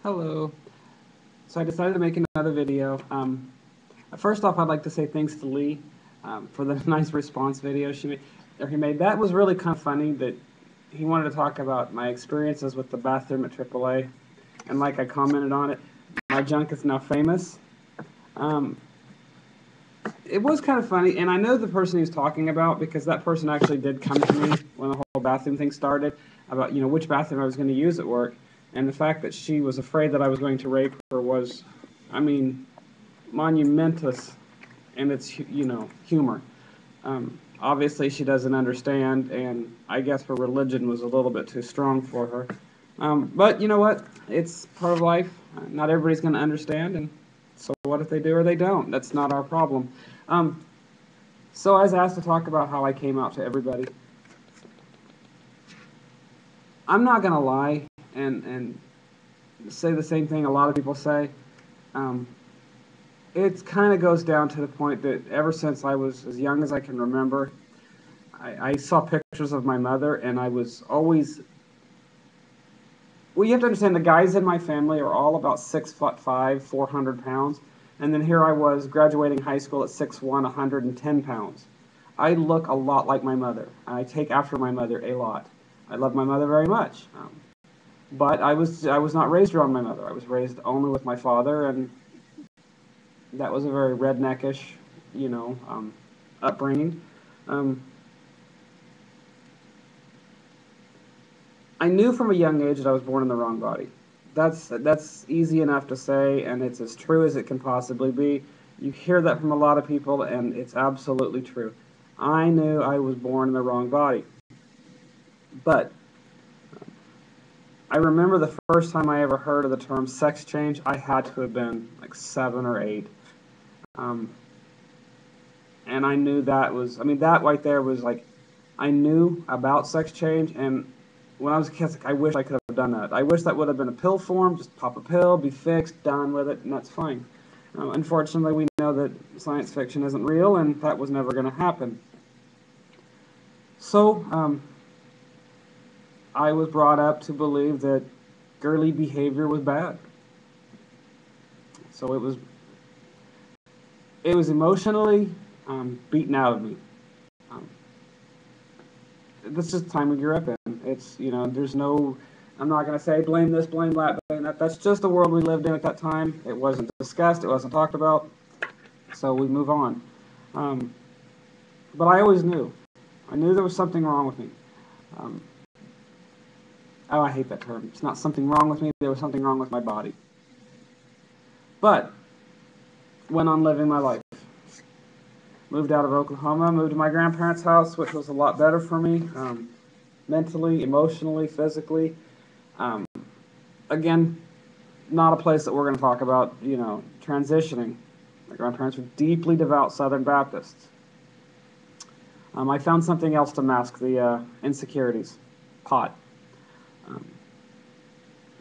Hello. So I decided to make another video. First off, I'd like to say thanks to Lee for the nice response video he made. That was really kind of funny that he wanted to talk about my experiences with the bathroom at AAA, and like I commented on it, my junk is now famous. Um, it was kind of funny, and I know the person he's talking about because that person actually did come to me when the whole bathroom thing started about which bathroom I was going to use at work, and the fact that she was afraid that I was going to rape her was, I mean, monumentous in its humor. Obviously, she doesn't understand, and I guess her religion was a little bit too strong for her. But you know what? It's part of life. Not everybody's going to understand, and so what if they do or they don't? That's not our problem. Um, so I was asked to talk about how I came out to everybody. I'm not going to lie and say the same thing a lot of people say. Um, it kind of goes down to the point that ever since I was as young as I can remember, I saw pictures of my mother, and I was always. Well, you have to understand the guys in my family are all about 6'5", 400 pounds, and then here I was graduating high school at 6'1", 110 pounds. I look a lot like my mother. I take after my mother a lot. I love my mother very much, but I was not raised around my mother. I was raised only with my father, and that was a very redneckish, upbringing. Um, I knew from a young age that I was born in the wrong body. That's easy enough to say, and it's as true as it can possibly be. You hear that from a lot of people, and it's absolutely true. I knew I was born in the wrong body. But I remember the first time I ever heard of the term sex change, I had to have been like 7 or 8. Um, and I knew that was, I mean, that right there was like, I knew about sex change, and when I was a kid, I wish I could have done that. I wish that would have been a pill form, just pop a pill, be fixed, done with it, and that's fine. Unfortunately, we know that science fiction isn't real, and that was never going to happen. So, I was brought up to believe that girly behavior was bad. So it was emotionally beaten out of me. Um, that's just the time we grew up in. There's no, I'm not going to say blame this, blame that, blame that. That's just the world we lived in at that time. It wasn't discussed, it wasn't talked about, so we move on. Um, but I always knew. I knew there was something wrong with me. Um, oh, I hate that term. It's not something wrong with me, there was something wrong with my body. But, went on living my life. Moved out of Oklahoma, moved to my grandparents' house, which was a lot better for me, mentally, emotionally, physically. Um, again, not a place that we're going to talk about, transitioning. My grandparents were deeply devout Southern Baptists. I found something else to mask the insecurities, pot. Um,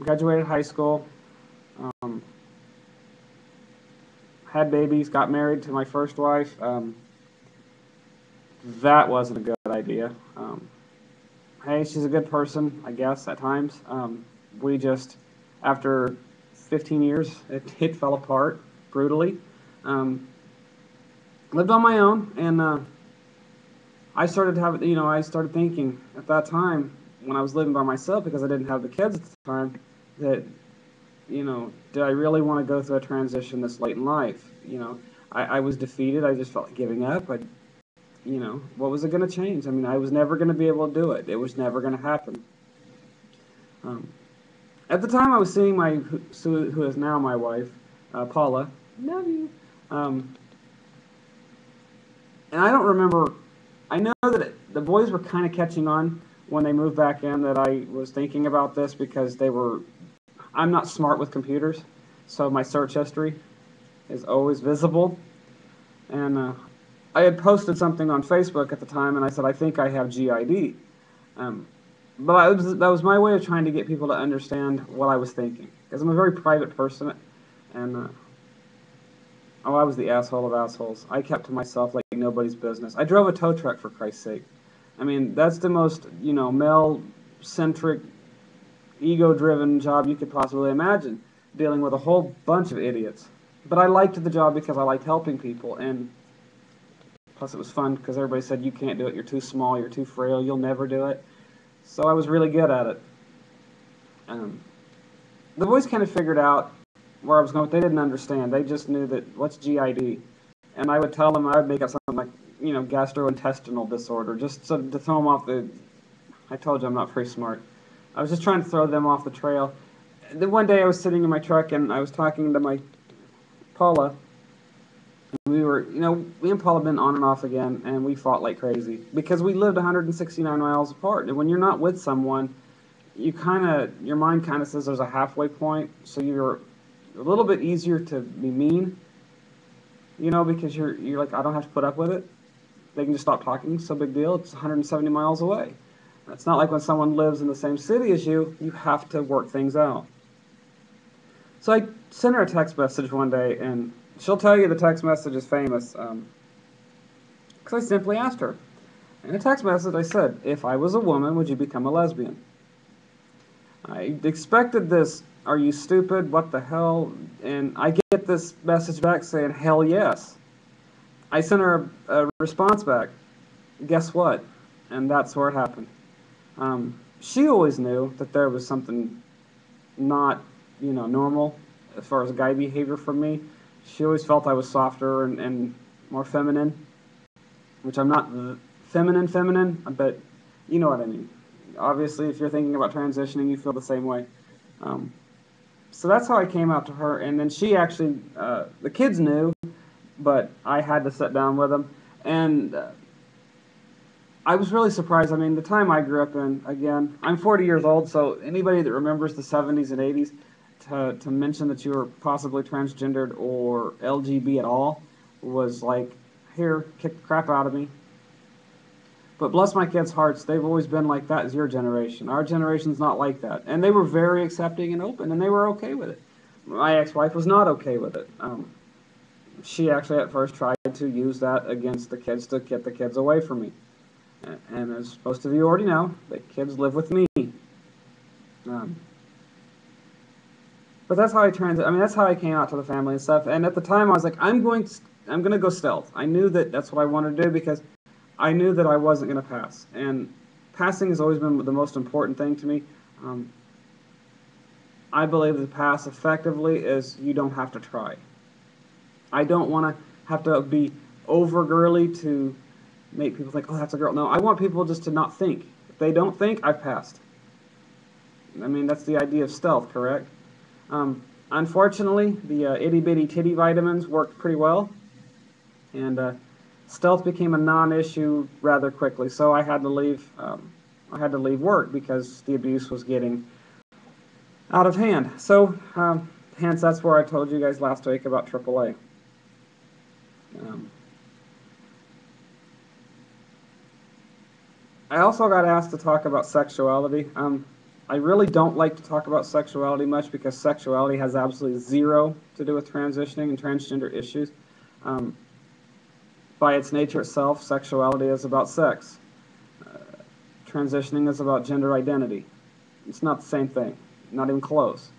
Graduated high school, um, had babies, got married to my first wife. That wasn't a good idea. Hey, she's a good person, I guess, at times. We just, after 15 years, it fell apart brutally. Um, Lived on my own, and I started thinking at that time when I was living by myself because I didn't have the kids at the time that, did I really want to go through a transition this late in life? I was defeated. I just felt like giving up. What was it going to change? I mean, I was never going to be able to do it. It was never going to happen. Um, at the time, I was seeing who is now my wife, Paula. Love you. Um, and I don't remember. I know that the boys were kind of catching on when they moved back in that I was thinking about this because they were. I'm not smart with computers, so my search history is always visible. And I had posted something on Facebook at the time, and I said I think I have GID. Um, but that was my way of trying to get people to understand what I was thinking, because I'm a very private person, and oh, I was the asshole of assholes. I kept to myself like nobody's business. I drove a tow truck, for Christ's sake. I mean, that's the most, male-centric, ego-driven job you could possibly imagine. dealing with a whole bunch of idiots. But I liked the job because I liked helping people, and plus it was fun because everybody said, you can't do it, you're too small, you're too frail, you'll never do it. So I was really good at it. Um, the boys kind of figured out where I was going, but they didn't understand. They just knew that, what's GID? And I would tell them, I would make up something like, gastrointestinal disorder, just to throw them off the, I told you I'm not very smart. I was just trying to throw them off the trail. Then one day I was sitting in my truck and I was talking to my Paula. And me and Paula have been on and off again, and we fought like crazy because we lived 169 miles apart. And when you're not with someone, your mind kind of says there's a halfway point, so you're a little bit easier to be mean, because you're like, I don't have to put up with it. They can just stop talking, so big deal. It's 170 miles away. It's not like when someone lives in the same city as you have to work things out. So I sent her a text message one day, and she'll tell you the text message is famous, because I simply asked her. In a text message, I said, if I was a woman, would you become a lesbian? I expected this, are you stupid, what the hell? And I get this message back saying, hell yes. I sent her a response back, guess what? And that's where it happened. She always knew that there was something not, normal as far as guy behavior from me. She always felt I was softer and more feminine, which I'm not feminine, but you know what I mean. Obviously, if you're thinking about transitioning, you feel the same way. So that's how I came out to her, and then she actually, the kids knew, but I had to sit down with them, and I was really surprised. I mean, the time I grew up in, again, I'm 40 years old, so anybody that remembers the 70s and 80s, to mention that you were possibly transgendered or LGB at all was like, here, kick the crap out of me. But bless my kids' hearts, they've always been like that as your generation. Our generation's not like that. And they were very accepting and open, and they were okay with it. My ex-wife was not okay with it. She actually at first tried to use that against the kids to get the kids away from me. And as most of you already know, the kids live with me. But that's how that's how I came out to the family and stuff. And at the time, I was like, I'm going to go stealth. I knew that that's what I wanted to do because I knew that I wasn't going to pass. And passing has always been the most important thing to me. I believe to pass effectively is you don't have to try. I don't want to have to be over girly to make people think, oh, that's a girl. No, I want people just to not think. If they don't think, I've passed. I mean, that's the idea of stealth, correct? Unfortunately, the itty-bitty titty vitamins worked pretty well, and stealth became a non-issue rather quickly. So I had to leave. I had to leave work because the abuse was getting out of hand. So, hence, that's where I told you guys last week about AAA. I also got asked to talk about sexuality. I really don't like to talk about sexuality much because sexuality has absolutely zero to do with transitioning and transgender issues. By its nature itself, sexuality is about sex. Transitioning is about gender identity. It's not the same thing, not even close.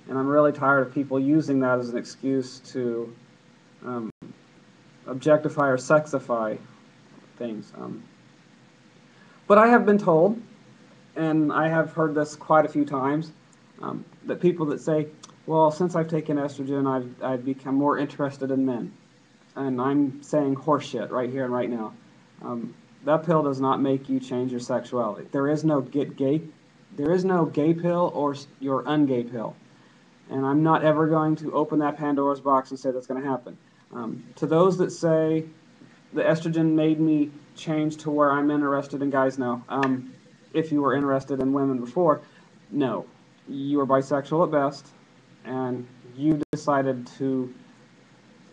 And I'm really tired of people using that as an excuse to objectify or sexify things. But I have been told, and I have heard this quite a few times, that people that say, well, since I've taken estrogen, I've become more interested in men. And I'm saying horseshit right here and right now. That pill does not make you change your sexuality. There is no gay pill or your ungay pill. And I'm not ever going to open that Pandora's box and say that's going to happen. To those that say the estrogen made me change to where I'm interested in guys now, if you were interested in women before, no. You were bisexual at best, and you decided to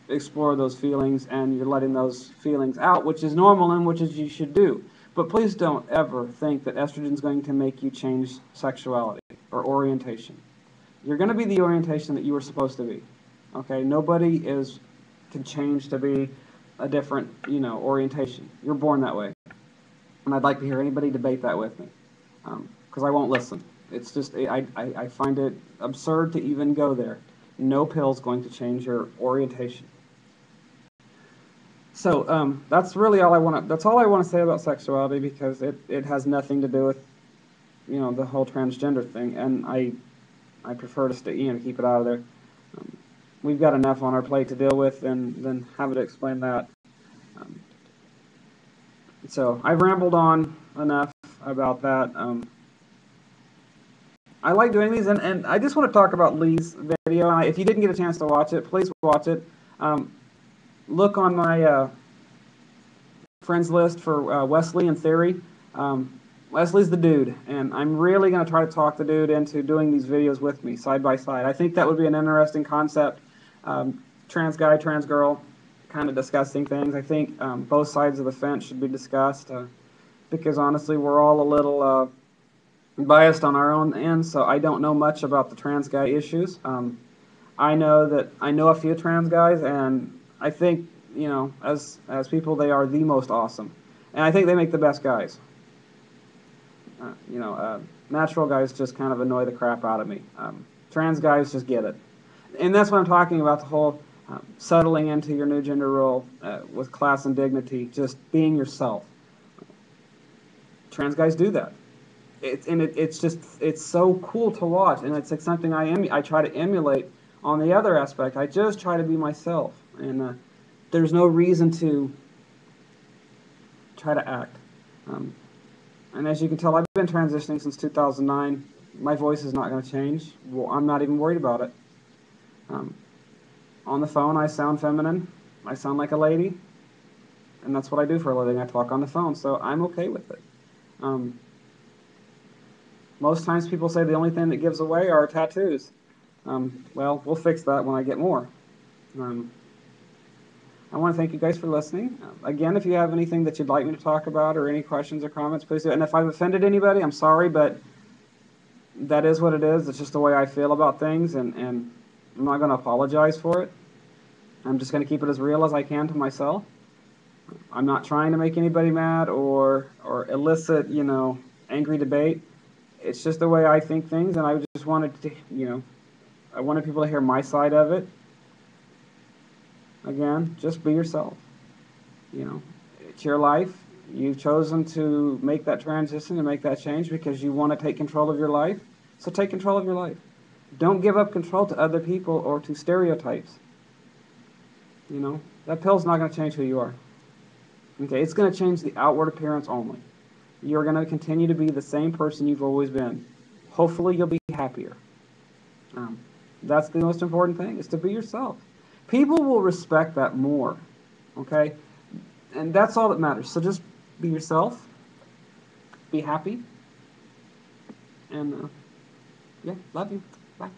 explore those feelings, and you're letting those feelings out, which is normal and which is you should do. But please don't ever think that estrogen is going to make you change sexuality or orientation. You're going to be the orientation that you were supposed to be. Okay? Nobody can change to be a different, orientation. You're born that way. And I'd like to hear anybody debate that with me, because I won't listen. It's just, I find it absurd to even go there. No pill's going to change your orientation. So that's really all I want to. That's all I want to say about sexuality, because it has nothing to do with, you know, the whole transgender thing, and I prefer to stay, you know, keep it out of there. Um, we've got enough on our plate to deal with, and then have it explain that. Um, so I've rambled on enough about that. I like doing these, and I just want to talk about Lee's video. And if you didn't get a chance to watch it, please watch it. Look on my friends list for Wesley and Theory. Wesley's the dude, and I'm really going to try to talk the dude into doing these videos with me, side by side. I think that would be an interesting concept. Trans guy, trans girl, kind of discussing things. I think both sides of the fence should be discussed, because honestly, we're all a little biased on our own end, so I don't know much about the trans guy issues. I know a few trans guys, and I think, you know, as people, they are the most awesome, and I think they make the best guys. Natural guys just kind of annoy the crap out of me. Trans guys just get it, and that's what I'm talking about. The whole settling into your new gender role with class and dignity, just being yourself. Trans guys do that. It's so cool to watch, and it's like something I try to emulate. On the other aspect, I just try to be myself, and there's no reason to try to act. And as you can tell, I've been transitioning since 2009. My voice is not going to change. Well, I'm not even worried about it. Um, on the phone, I sound feminine. I sound like a lady, and that's what I do for a living. I talk on the phone, so I'm okay with it. Most times people say the only thing that gives away are tattoos. Well, we'll fix that when I get more. Um, I want to thank you guys for listening. Again, if you have anything that you'd like me to talk about or any questions or comments, please do. And if I've offended anybody, I'm sorry, but that is what it is. It's just the way I feel about things, and I'm not going to apologize for it. I'm just going to keep it as real as I can to myself. I'm not trying to make anybody mad or elicit, you know, angry debate. It's just the way I think things, and I just wanted to, you know, I wanted people to hear my side of it. Again, just be yourself. You know, it's your life. You've chosen to make that transition and make that change because you want to take control of your life. So take control of your life. Don't give up control to other people or to stereotypes. You know, that pill's not going to change who you are. Okay, it's going to change the outward appearance only. You're going to continue to be the same person you've always been. Hopefully, you'll be happier. That's the most important thing, is to be yourself. People will respect that more, okay? And that's all that matters. So just be yourself, be happy, and yeah, love you. Bye.